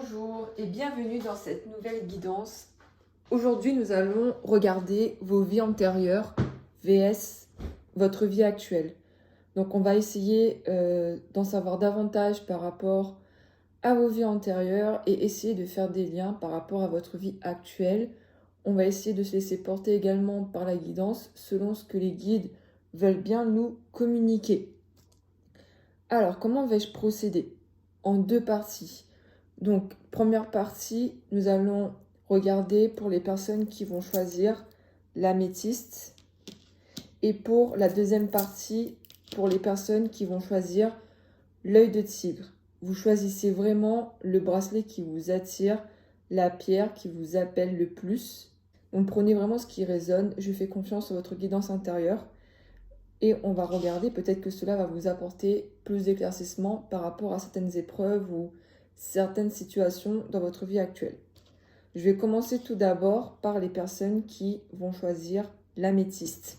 Bonjour et bienvenue dans cette nouvelle guidance. Aujourd'hui, nous allons regarder vos vies antérieures vs votre vie actuelle. Donc, on va essayer d'en savoir davantage par rapport à vos vies antérieures et essayer de faire des liens par rapport à votre vie actuelle. On va essayer de se laisser porter également par la guidance selon ce que les guides veulent bien nous communiquer. Alors, comment vais-je procéder? En deux parties. Donc, première partie, nous allons regarder pour les personnes qui vont choisir l'améthyste. Et pour la deuxième partie, pour les personnes qui vont choisir l'œil de tigre. Vous choisissez vraiment le bracelet qui vous attire, la pierre qui vous appelle le plus. Donc, prenez vraiment ce qui résonne. Je fais confiance à votre guidance intérieure. Et on va regarder, peut-être que cela va vous apporter plus d'éclaircissement par rapport à certaines épreuves ou certaines situations dans votre vie actuelle. Je vais commencer tout d'abord par les personnes qui vont choisir l'améthyste.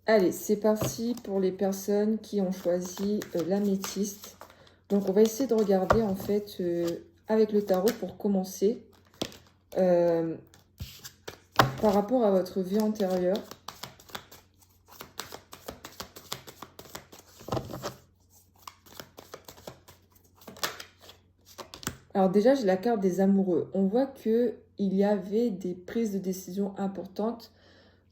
Allez, c'est parti pour les personnes qui ont choisi l'améthyste. Donc, on va essayer de regarder en fait avec le tarot pour commencer par rapport à votre vie antérieure. Alors déjà, j'ai la carte des amoureux. On voit qu'il y avait des prises de décision importantes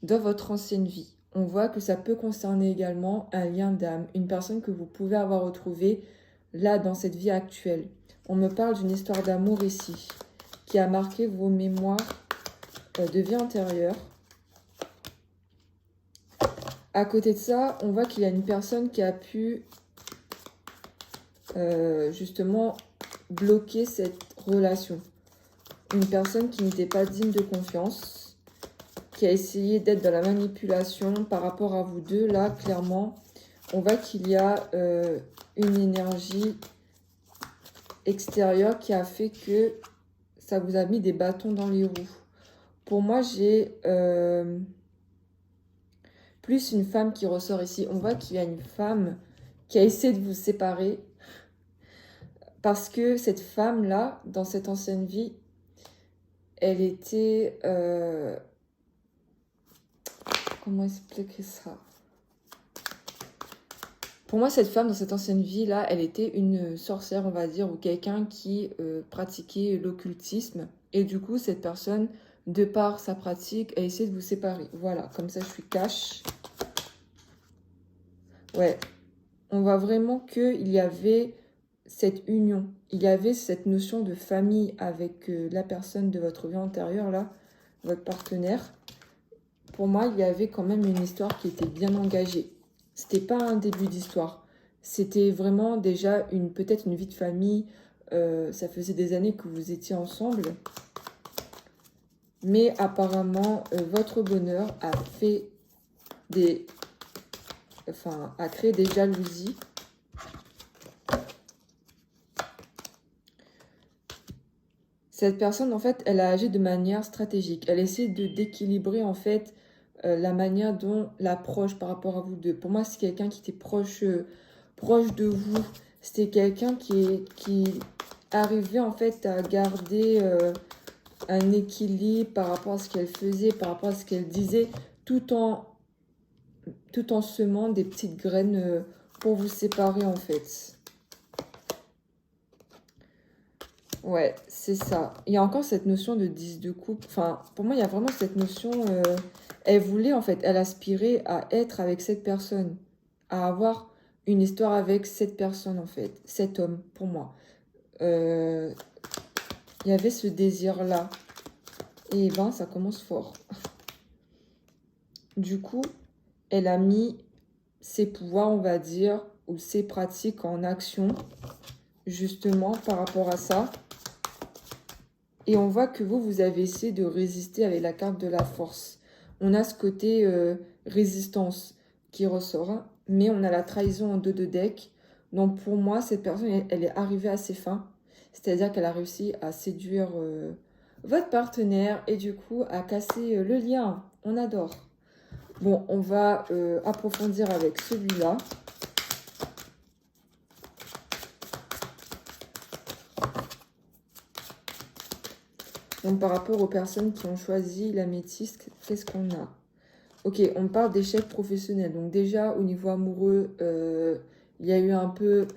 dans votre ancienne vie. On voit que ça peut concerner également un lien d'âme, une personne que vous pouvez avoir retrouvée là dans cette vie actuelle. On me parle d'une histoire d'amour ici, qui a marqué vos mémoires de vie antérieure. À côté de ça, on voit qu'il y a une personne qui a pu justement bloquer cette relation. Une personne qui n'était pas digne de confiance, qui a essayé d'être dans la manipulation par rapport à vous deux. Là, clairement, on voit qu'il y a une énergie extérieure qui a fait que ça vous a mis des bâtons dans les roues. Pour moi, j'ai plus une femme qui ressort ici. On voit qu'il y a une femme qui a essayé de vous séparer parce que cette femme-là, dans cette ancienne vie, elle était... comment expliquer ça? Pour moi, cette femme, dans cette ancienne vie-là, elle était une sorcière, on va dire, ou quelqu'un qui pratiquait l'occultisme. Et du coup, cette personne, de par sa pratique, a essayé de vous séparer. Voilà, comme ça, je suis cash. Ouais, on voit vraiment qu'il y avait cette union. Il y avait cette notion de famille avec la personne de votre vie antérieure, là, votre partenaire. Pour moi, il y avait quand même une histoire qui était bien engagée. C'était pas un début d'histoire. C'était vraiment déjà peut-être une vie de famille. Ça faisait des années que vous étiez ensemble. Mais apparemment, votre bonheur a fait a créé des jalousies. Cette personne, en fait, elle a agi de manière stratégique. Elle essaie d'équilibrer, en fait, la manière dont l'approche par rapport à vous deux. Pour moi, c'est quelqu'un qui était proche de vous. C'était quelqu'un qui arrivait, en fait, à garder un équilibre par rapport à ce qu'elle faisait, par rapport à ce qu'elle disait, tout en semant des petites graines pour vous séparer, en fait. Ouais, c'est ça. Il y a encore cette notion de 10 de coupe. Enfin, pour moi, il y a vraiment cette notion... elle voulait, en fait, elle aspirait à être avec cette personne. À avoir une histoire avec cette personne, en fait. Cet homme, pour moi. Il y avait ce désir-là. Et ben, ça commence fort. Du coup, elle a mis ses pouvoirs, on va dire, ou ses pratiques en action, justement, par rapport à ça. Et on voit que vous avez essayé de résister avec la carte de la force. On a ce côté résistance qui ressort, hein, mais on a la trahison en 2 de deck. Donc pour moi, cette personne, elle est arrivée à ses fins. C'est-à-dire qu'elle a réussi à séduire votre partenaire et du coup à casser le lien. On adore. Bon, on va approfondir avec celui-là. Donc par rapport aux personnes qui ont choisi l'améthyste, qu'est-ce qu'on a? Ok, on parle d'échec professionnel. Donc déjà, au niveau amoureux, il y a eu un peu,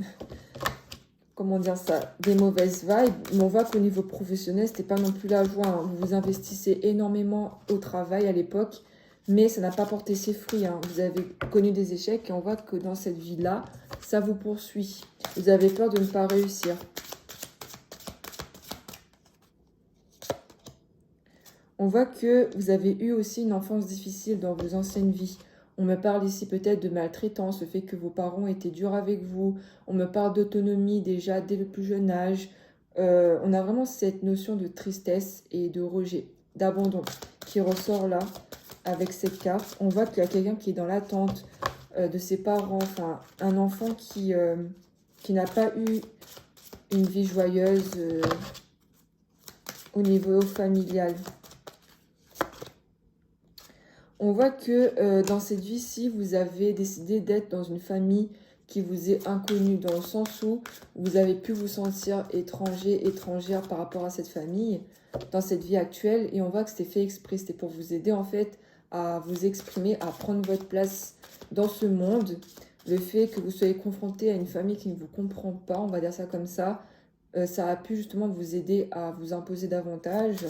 comment dire ça, des mauvaises vibes. Mais on voit qu'au niveau professionnel, c'était pas non plus la joie, hein. Vous vous investissez énormément au travail à l'époque, mais ça n'a pas porté ses fruits, hein. Vous avez connu des échecs et on voit que dans cette vie-là, ça vous poursuit. Vous avez peur de ne pas réussir. On voit que vous avez eu aussi une enfance difficile dans vos anciennes vies. On me parle ici peut-être de maltraitance, le fait que vos parents étaient durs avec vous. On me parle d'autonomie déjà dès le plus jeune âge. On a vraiment cette notion de tristesse et de rejet, d'abandon qui ressort là avec cette carte. On voit qu'il y a quelqu'un qui est dans l'attente de ses parents, enfin un enfant qui n'a pas eu une vie joyeuse au niveau familial. On voit que dans cette vie-ci, vous avez décidé d'être dans une famille qui vous est inconnue, dans le sens où vous avez pu vous sentir étranger, étrangère par rapport à cette famille, dans cette vie actuelle. Et on voit que c'était fait exprès, c'était pour vous aider en fait à vous exprimer, à prendre votre place dans ce monde. Le fait que vous soyez confronté à une famille qui ne vous comprend pas, on va dire ça comme ça a pu justement vous aider à vous imposer davantage.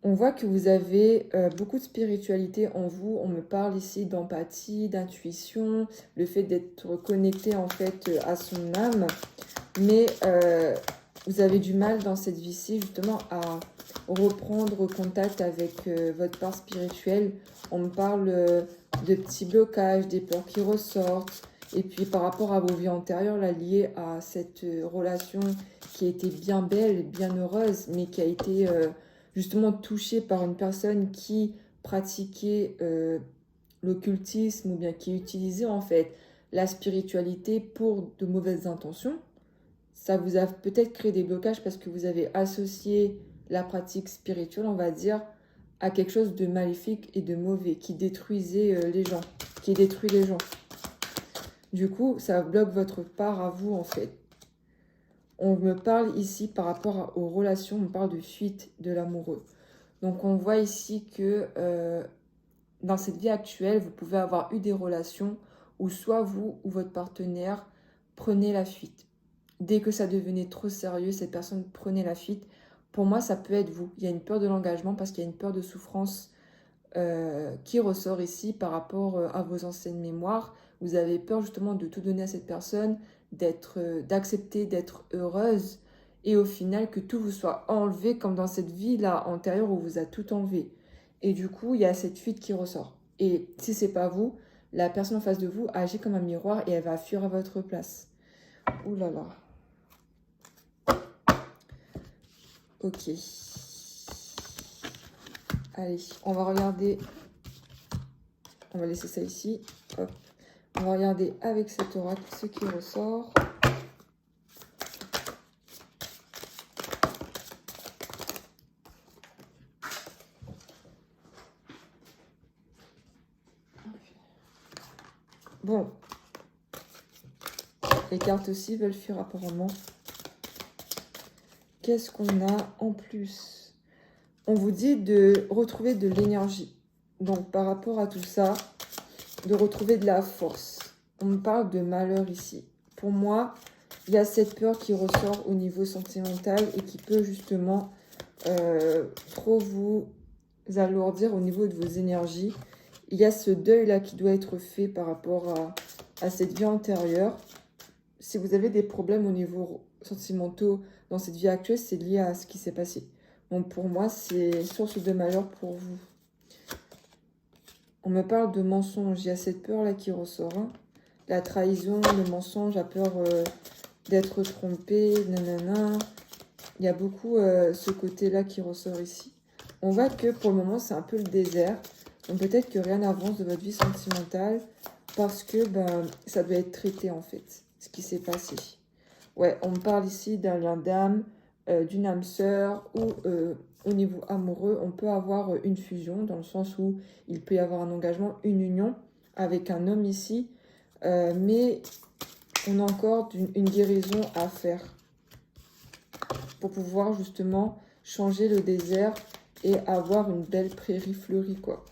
On voit que vous avez beaucoup de spiritualité en vous. On me parle ici d'empathie, d'intuition, le fait d'être connecté en fait à son âme. Mais vous avez du mal dans cette vie-ci justement à reprendre contact avec votre part spirituelle. On me parle de petits blocages, des peurs qui ressortent. Et puis par rapport à vos vies antérieures, là, liées à cette relation qui a été bien belle, bien heureuse, mais qui a été justement touchée par une personne qui pratiquait l'occultisme ou bien qui utilisait en fait la spiritualité pour de mauvaises intentions. Ça vous a peut-être créé des blocages parce que vous avez associé la pratique spirituelle, on va dire, à quelque chose de maléfique et de mauvais, qui détruisait les gens, qui détruit les gens. Du coup, ça bloque votre part à vous, en fait. On me parle ici, par rapport aux relations, on parle de fuite de l'amoureux. Donc, on voit ici que dans cette vie actuelle, vous pouvez avoir eu des relations où soit vous ou votre partenaire prenez la fuite. Dès que ça devenait trop sérieux, cette personne prenait la fuite. Pour moi, ça peut être vous. Il y a une peur de l'engagement parce qu'il y a une peur de souffrance qui ressort ici par rapport à vos anciennes mémoires. Vous avez peur justement de tout donner à cette personne, d'accepter d'être heureuse et au final que tout vous soit enlevé comme dans cette vie-là antérieure où vous a tout enlevé. Et du coup, il y a cette fuite qui ressort. Et si c'est pas vous, la personne en face de vous agit comme un miroir et elle va fuir à votre place. Ouh là là. Ok. Allez, on va regarder. On va laisser ça ici. Hop. On va regarder avec cet oracle ce qui ressort. Bon. Les cartes aussi veulent fuir apparemment. Qu'est-ce qu'on a en plus? On vous dit de retrouver de l'énergie. Donc, par rapport à tout ça, de retrouver de la force. On me parle de malheur ici. Pour moi, il y a cette peur qui ressort au niveau sentimental et qui peut justement trop vous alourdir au niveau de vos énergies. Il y a ce deuil-là qui doit être fait par rapport à cette vie antérieure. Si vous avez des problèmes au niveau sentimentaux dans cette vie actuelle, c'est lié à ce qui s'est passé. Donc pour moi, c'est source de malheur pour vous. On me parle de mensonge. Il y a cette peur-là qui ressort. Hein. La trahison, le mensonge, la peur d'être trompé, nanana. Il y a beaucoup ce côté-là qui ressort ici. On voit que pour le moment, c'est un peu le désert. Donc peut-être que rien n'avance de votre vie sentimentale parce que ça doit être traité en fait, ce qui s'est passé. Ouais, on me parle ici d'un lien d'âme, d'une âme sœur ou au niveau amoureux, on peut avoir une fusion dans le sens où il peut y avoir un engagement, une union avec un homme ici. Mais on a encore une guérison à faire pour pouvoir justement changer le désert et avoir une belle prairie fleurie, quoi.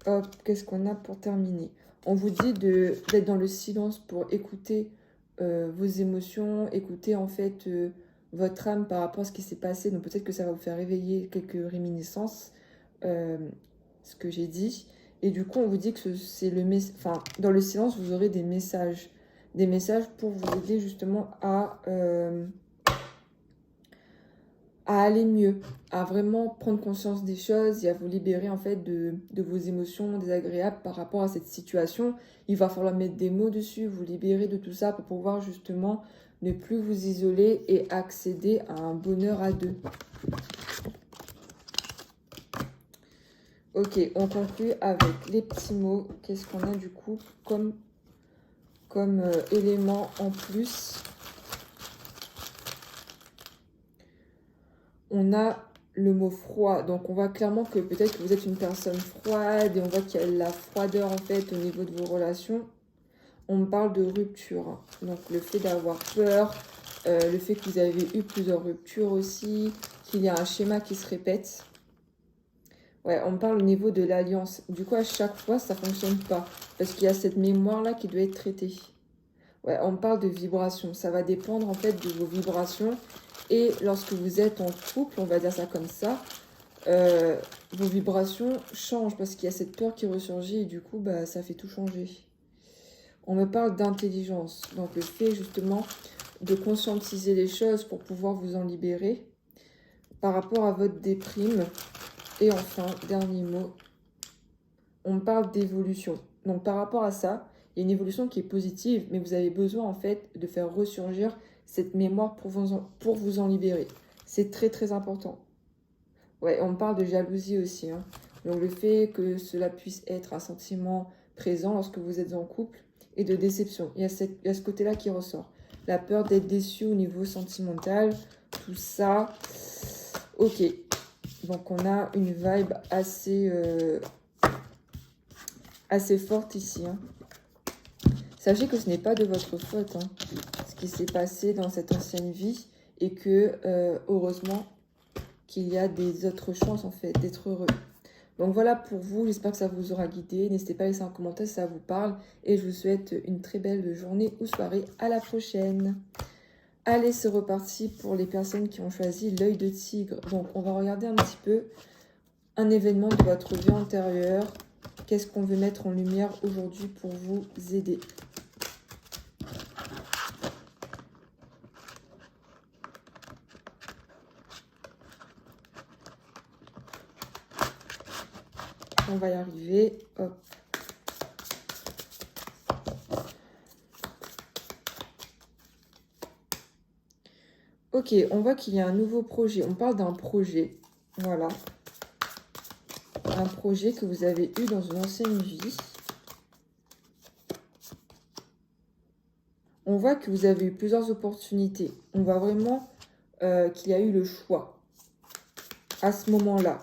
Hop, qu'est-ce qu'on a pour terminer? On vous dit d'être dans le silence pour écouter vos émotions, écouter en fait votre âme par rapport à ce qui s'est passé. Donc peut-être que ça va vous faire réveiller quelques réminiscences, ce que j'ai dit. Et du coup, on vous dit que c'est enfin, dans le silence, vous aurez des messages pour vous aider justement à aller mieux, à vraiment prendre conscience des choses et à vous libérer en fait de vos émotions désagréables par rapport à cette situation. Il va falloir mettre des mots dessus, vous libérer de tout ça pour pouvoir justement ne plus vous isoler et accéder à un bonheur à deux. Ok, on conclut avec les petits mots. Qu'est-ce qu'on a du coup comme élément en plus? On a le mot froid. Donc, on voit clairement que peut-être que vous êtes une personne froide et on voit qu'il y a la froideur en fait au niveau de vos relations. On me parle de rupture. Donc, le fait d'avoir peur, le fait que vous avez eu plusieurs ruptures aussi, qu'il y a un schéma qui se répète. Ouais, on me parle au niveau de l'alliance. Du coup, à chaque fois, ça ne fonctionne pas. Parce qu'il y a cette mémoire-là qui doit être traitée. Ouais, on me parle de vibration. Ça va dépendre en fait de vos vibrations. Et lorsque vous êtes en couple, on va dire ça comme ça, vos vibrations changent parce qu'il y a cette peur qui ressurgit et du coup, bah, ça fait tout changer. On me parle d'intelligence. Donc le fait justement de conscientiser les choses pour pouvoir vous en libérer par rapport à votre déprime. Et enfin, dernier mot, on me parle d'évolution. Donc par rapport à ça, il y a une évolution qui est positive, mais vous avez besoin en fait de faire ressurgir cette mémoire pour vous en libérer. C'est très très important. Ouais, on me parle de jalousie aussi. Hein. Donc le fait que cela puisse être un sentiment présent lorsque vous êtes en couple et de déception. Il y a ce côté-là qui ressort. La peur d'être déçu au niveau sentimental, tout ça. Ok. Donc on a une vibe assez forte ici. Hein. Sachez que ce n'est pas de votre faute, hein, ce qui s'est passé dans cette ancienne vie et que, heureusement, qu'il y a des autres chances, en fait, d'être heureux. Donc voilà pour vous, j'espère que ça vous aura guidé. N'hésitez pas à laisser un commentaire si ça vous parle et je vous souhaite une très belle journée ou soirée. À la prochaine. Allez, c'est reparti pour les personnes qui ont choisi l'œil de tigre. Donc on va regarder un petit peu un événement de votre vie antérieure. Qu'est-ce qu'on veut mettre en lumière aujourd'hui pour vous aider? On va y arriver. Hop. Ok, on voit qu'il y a un nouveau projet. On parle d'un projet. Voilà. Un projet que vous avez eu dans une ancienne vie. On voit que vous avez eu plusieurs opportunités. On voit vraiment qu'il y a eu le choix. À ce moment-là,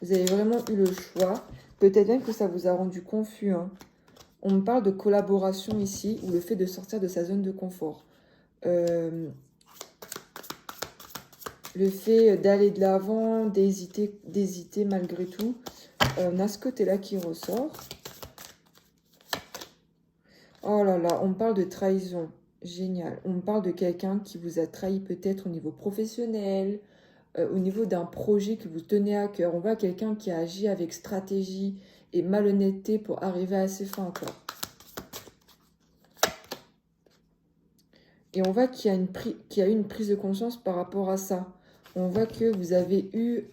vous avez vraiment eu le choix. Peut-être même que ça vous a rendu confus. Hein. On me parle de collaboration ici, ou le fait de sortir de sa zone de confort. Le fait d'aller de l'avant, d'hésiter malgré tout. On a ce côté-là qui ressort. Oh là là, on me parle de trahison. Génial. On me parle de quelqu'un qui vous a trahi peut-être au niveau professionnel, au niveau d'un projet que vous tenez à cœur. On voit quelqu'un qui a agi avec stratégie et malhonnêteté pour arriver à ses fins, quoi. Et on voit qu'il y a eu une prise de conscience par rapport à ça. On voit que vous avez eu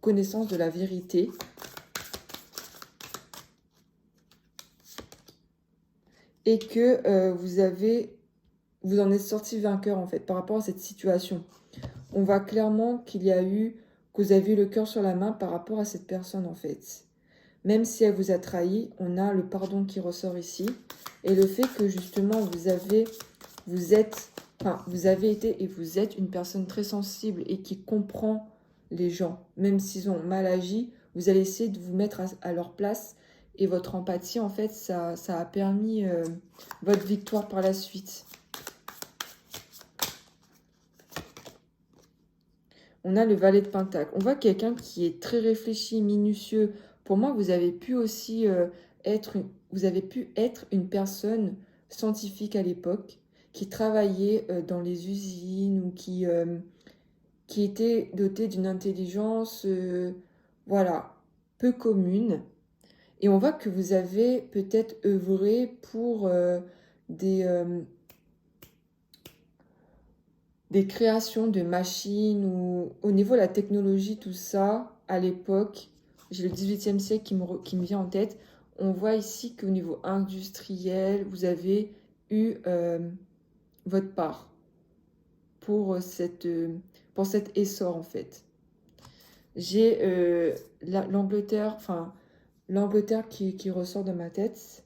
connaissance de la vérité. Et que vous en êtes sorti vainqueur en fait par rapport à cette situation. On voit clairement que vous avez eu le cœur sur la main par rapport à cette personne en fait. Même si elle vous a trahi, on a le pardon qui ressort ici. Et le fait que justement vous avez été et vous êtes une personne très sensible et qui comprend les gens. Même s'ils ont mal agi, vous allez essayer de vous mettre à leur place et votre empathie, en fait, ça a permis votre victoire par la suite. On a le valet de Pentacle. On voit quelqu'un qui est très réfléchi, minutieux. Pour moi, vous avez pu aussi être une personne scientifique à l'époque, qui travaillait dans les usines ou qui était dotée d'une intelligence, voilà, peu commune. Et on voit que vous avez peut-être œuvré pour des créations de machines ou au niveau de la technologie, tout ça, à l'époque, j'ai le 18e siècle qui me vient en tête. On voit ici qu'au niveau industriel, vous avez eu votre part pour cet essor, en fait. J'ai l'Angleterre qui ressort de ma tête.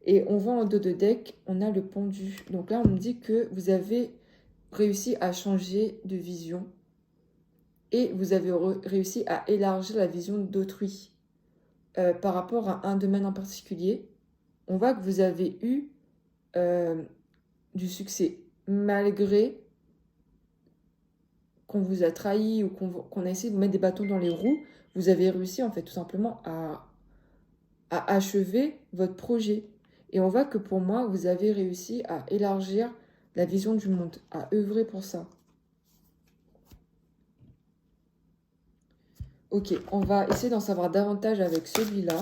Et on voit en dos de deck, on a le pendu. Donc là, on me dit que vous avez réussi à changer de vision et vous avez réussi à élargir la vision d'autrui par rapport à un domaine en particulier. On voit que vous avez eu du succès malgré qu'on vous a trahi ou qu'on a essayé de vous mettre des bâtons dans les roues. Vous avez réussi en fait tout simplement à achever votre projet. Et on voit que pour moi, vous avez réussi à élargir la vision du monde, à œuvrer pour ça. Ok, on va essayer d'en savoir davantage avec celui-là.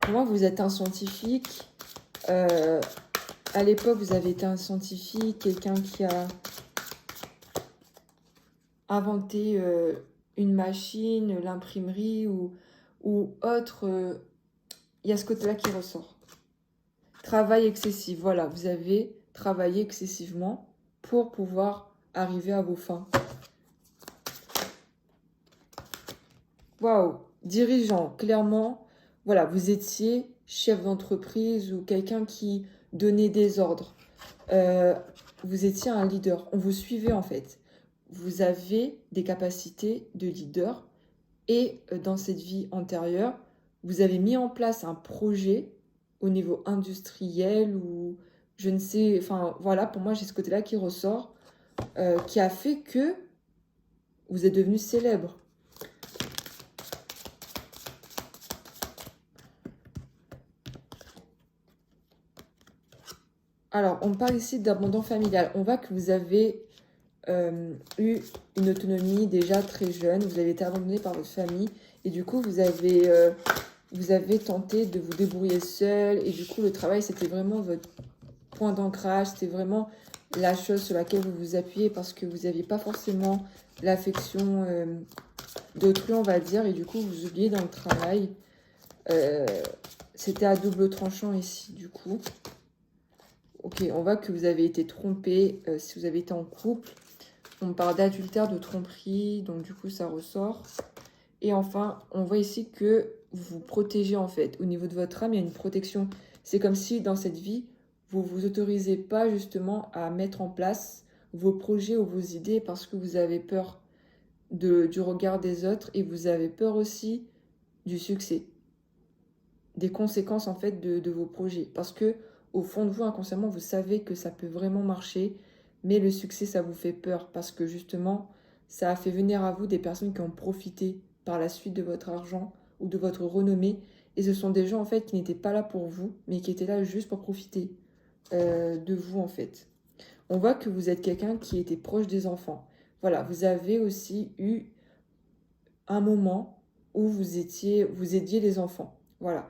Pour moi, vous êtes un scientifique. À l'époque, vous avez été un scientifique, quelqu'un qui a inventé une machine, l'imprimerie ou autre. Il y a ce côté-là qui ressort. Travail excessif, voilà, vous avez travaillé excessivement pour pouvoir arriver à vos fins. Waouh, dirigeant, clairement, voilà, vous étiez chef d'entreprise ou quelqu'un qui donnait des ordres. Vous étiez un leader, on vous suivait en fait. Vous avez des capacités de leader et dans cette vie antérieure, vous avez mis en place un projet au niveau industriel ou je ne sais, enfin voilà, pour moi j'ai ce côté-là qui ressort, qui a fait que vous êtes devenu célèbre. Alors, on parle ici d'abondance familiale. On voit que vous avez eu une autonomie déjà très jeune, vous avez été abandonné par votre famille et du coup vous avez tenté de vous débrouiller seul et du coup le travail c'était vraiment votre point d'ancrage, c'était vraiment la chose sur laquelle vous vous appuyez parce que vous n'aviez pas forcément l'affection d'autrui on va dire et du coup vous oubliez dans le travail. C'était à double tranchant ici du coup. Ok, on voit que vous avez été trompé si vous avez été en couple. On parle d'adultère, de tromperie, donc du coup ça ressort. Et enfin, on voit ici que vous vous protégez en fait. Au niveau de votre âme, il y a une protection. C'est comme si dans cette vie, vous ne vous autorisez pas justement à mettre en place vos projets ou vos idées parce que vous avez peur du regard des autres et vous avez peur aussi du succès, des conséquences en fait de vos projets. Parce que au fond de vous, inconsciemment, vous savez que ça peut vraiment marcher, mais le succès, ça vous fait peur parce que justement, ça a fait venir à vous des personnes qui ont profité par la suite de votre argent ou de votre renommée. Et ce sont des gens en fait qui n'étaient pas là pour vous, mais qui étaient là juste pour profiter de vous en fait. On voit que vous êtes quelqu'un qui était proche des enfants. Voilà, vous avez aussi eu un moment où vous aidiez les enfants. Voilà,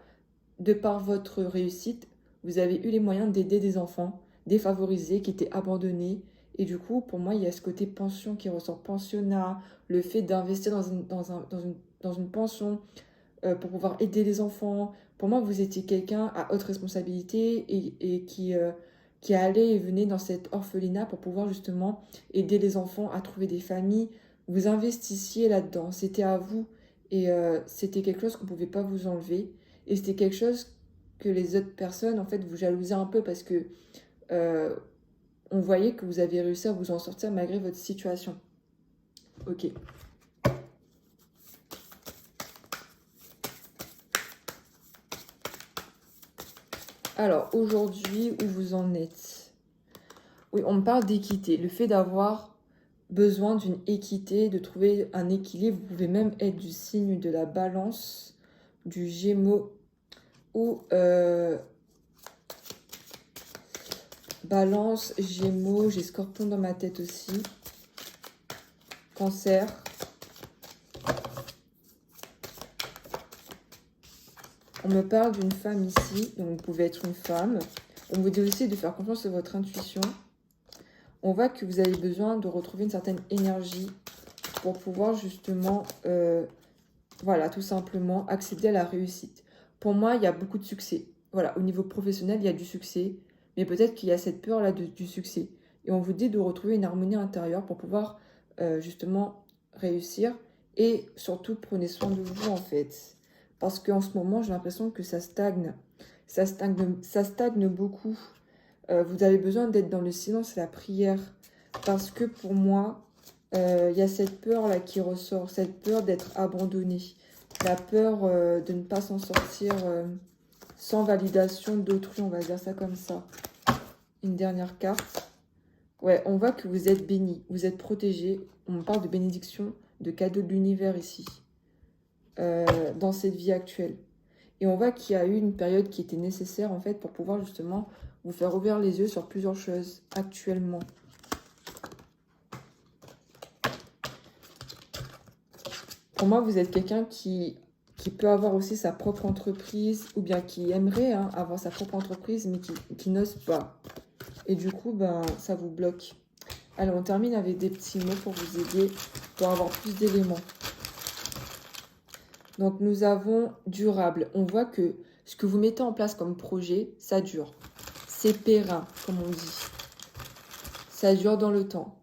de par votre réussite, vous avez eu les moyens d'aider des enfants défavorisés qui étaient abandonnés. Et du coup, pour moi, il y a ce côté pension qui ressort, pensionnat, le fait d'investir dans une pension pour pouvoir aider les enfants. Pour moi, vous étiez quelqu'un à haute responsabilité et qui allait et venait dans cet orphelinat pour pouvoir justement aider les enfants à trouver des familles. Vous investissiez là-dedans, c'était à vous et c'était quelque chose qu'on ne pouvait pas vous enlever. Et c'était quelque chose que les autres personnes, en fait, vous jalousaient un peu parce que on voyait que vous avez réussi à vous en sortir malgré votre situation. Ok. Alors, aujourd'hui, où vous en êtes? Oui, on me parle d'équité. Le fait d'avoir besoin d'une équité, de trouver un équilibre. Vous pouvez même être du signe de la Balance, du Gémeaux ou Balance, Gémeaux. J'ai Scorpion dans ma tête aussi. Cancer. On me parle d'une femme ici, donc vous pouvez être une femme. On vous dit aussi de faire confiance à votre intuition. On voit que vous avez besoin de retrouver une certaine énergie pour pouvoir justement, voilà, tout simplement accéder à la réussite. Pour moi, il y a beaucoup de succès. Voilà, au niveau professionnel, il y a du succès, mais peut-être qu'il y a cette peur-là du succès. Et on vous dit de retrouver une harmonie intérieure pour pouvoir justement réussir. Et surtout, prenez soin de vous en fait. Parce qu'en ce moment, j'ai l'impression que ça stagne. Ça stagne beaucoup. Vous avez besoin d'être dans le silence et la prière. Parce que pour moi, il y a cette peur-là qui ressort. Cette peur d'être abandonné. La peur de ne pas s'en sortir sans validation d'autrui. On va dire ça comme ça. Une dernière carte. Ouais, on voit que vous êtes béni. Vous êtes protégé. On me parle de bénédiction, de cadeau de l'univers ici. Dans cette vie actuelle. Et on voit qu'il y a eu une période qui était nécessaire en fait pour pouvoir justement vous faire ouvrir les yeux sur plusieurs choses actuellement. Pour moi, vous êtes quelqu'un qui peut avoir aussi sa propre entreprise ou bien qui aimerait avoir sa propre entreprise mais qui n'ose pas. Et du coup, ben, ça vous bloque. Alors, on termine avec des petits mots pour vous aider, pour avoir plus d'éléments. Donc, nous avons durable. On voit que ce que vous mettez en place comme projet, ça dure. C'est périn, comme on dit. Ça dure dans le temps.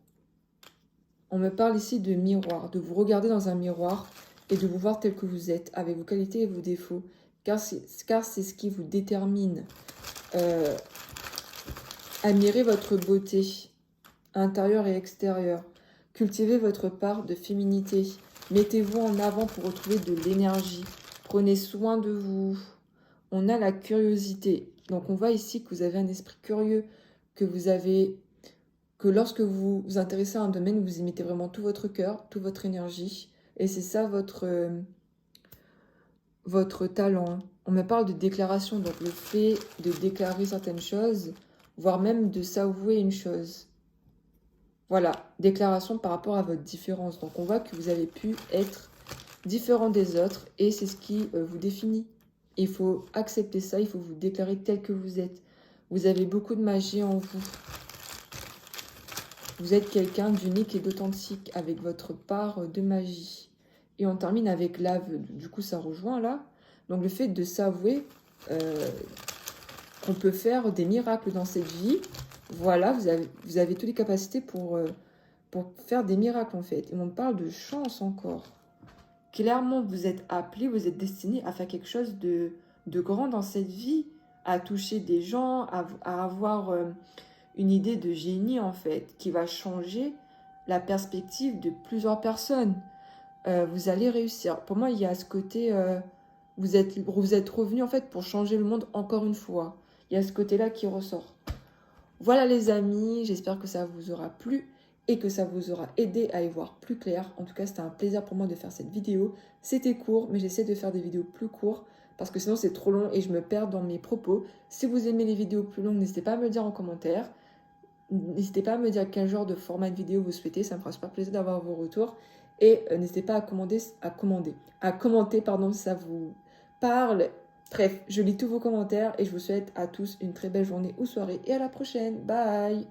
On me parle ici de miroir, de vous regarder dans un miroir et de vous voir tel que vous êtes, avec vos qualités et vos défauts. Car c'est ce qui vous détermine. Admirez votre beauté, intérieure et extérieure. Cultivez votre part de féminité. Mettez-vous en avant pour retrouver de l'énergie. Prenez soin de vous. On a la curiosité. Donc on voit ici que vous avez un esprit curieux, que lorsque vous vous intéressez à un domaine, vous y mettez vraiment tout votre cœur, toute votre énergie. Et c'est ça votre talent. On me parle de déclaration, donc le fait de déclarer certaines choses, voire même de s'avouer une chose. Voilà, déclaration par rapport à votre différence. Donc on voit que vous avez pu être différent des autres et c'est ce qui vous définit. Il faut accepter ça, il faut vous déclarer tel que vous êtes. Vous avez beaucoup de magie en vous. Vous êtes quelqu'un d'unique et d'authentique avec votre part de magie. Et on termine avec l'aveu. Du coup, ça rejoint là. Donc le fait de s'avouer qu'on peut faire des miracles dans cette vie. Voilà, vous avez toutes les capacités pour faire des miracles en fait. Et on parle de chance encore. Clairement, vous êtes appelé, vous êtes destiné à faire quelque chose de grand dans cette vie, à toucher des gens, à avoir une idée de génie en fait, qui va changer la perspective de plusieurs personnes. Vous allez réussir. Pour moi, il y a ce côté, vous êtes revenu en fait pour changer le monde encore une fois. Il y a ce côté-là qui ressort. Voilà les amis, j'espère que ça vous aura plu et que ça vous aura aidé à y voir plus clair. En tout cas, c'était un plaisir pour moi de faire cette vidéo. C'était court, mais j'essaie de faire des vidéos plus courtes parce que sinon c'est trop long et je me perds dans mes propos. Si vous aimez les vidéos plus longues, n'hésitez pas à me le dire en commentaire. N'hésitez pas à me dire quel genre de format de vidéo vous souhaitez, ça me fera super plaisir d'avoir vos retours. Et n'hésitez pas à commenter pardon, si ça vous parle. Bref, je lis tous vos commentaires et je vous souhaite à tous une très belle journée ou soirée et à la prochaine. Bye!